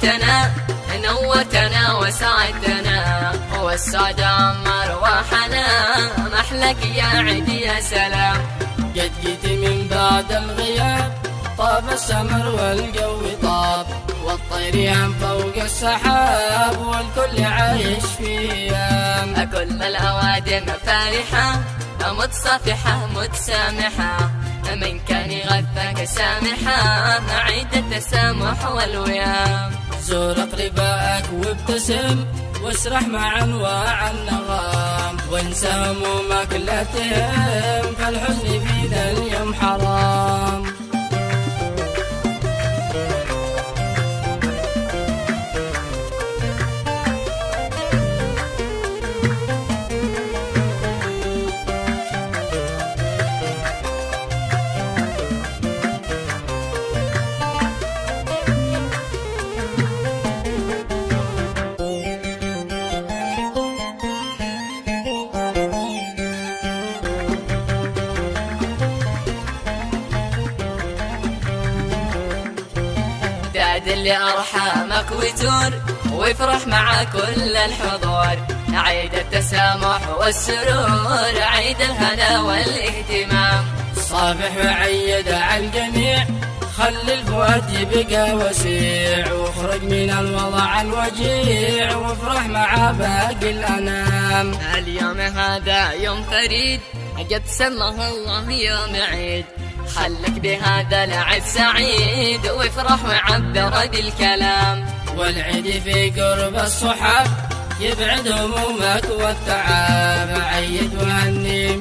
جيتنا نورتنا وسعدتنا، والسعد عمر روحنا، محلك يا عيد يا سلام. قد جيت من بعد الغياب، طاب السمر والجو طاب، والطير يم فوق السحاب، والكل عايش في ايام. كل الاوادم فرحة متصافحة متسامحة، من كان غثك سامحة، عيد التسامح والويام. زور اقربائك وابتسم، واسرح مع انواع النغام، وانسى همومك لا تهم، فالحزن في ذا اليوم حرام. اللي أرحامك وتور، وافرح مع كل الحضور، عيد التسامح والسرور، عيد الهنا والاهتمام. صافح وعيد على الجميع، خلي الفؤاد يبقى وسيع، واخرج من الوضع الوجيع، وافرح مع باقي الأنام. اليوم هذا يوم فريد، قد سماه الله يوم عيد، خلك بهذا العيد سعيد، وافرح وعبر بالكلام. والعيد في قرب الصحاب، يبعد همومك والتعب، عيد وهني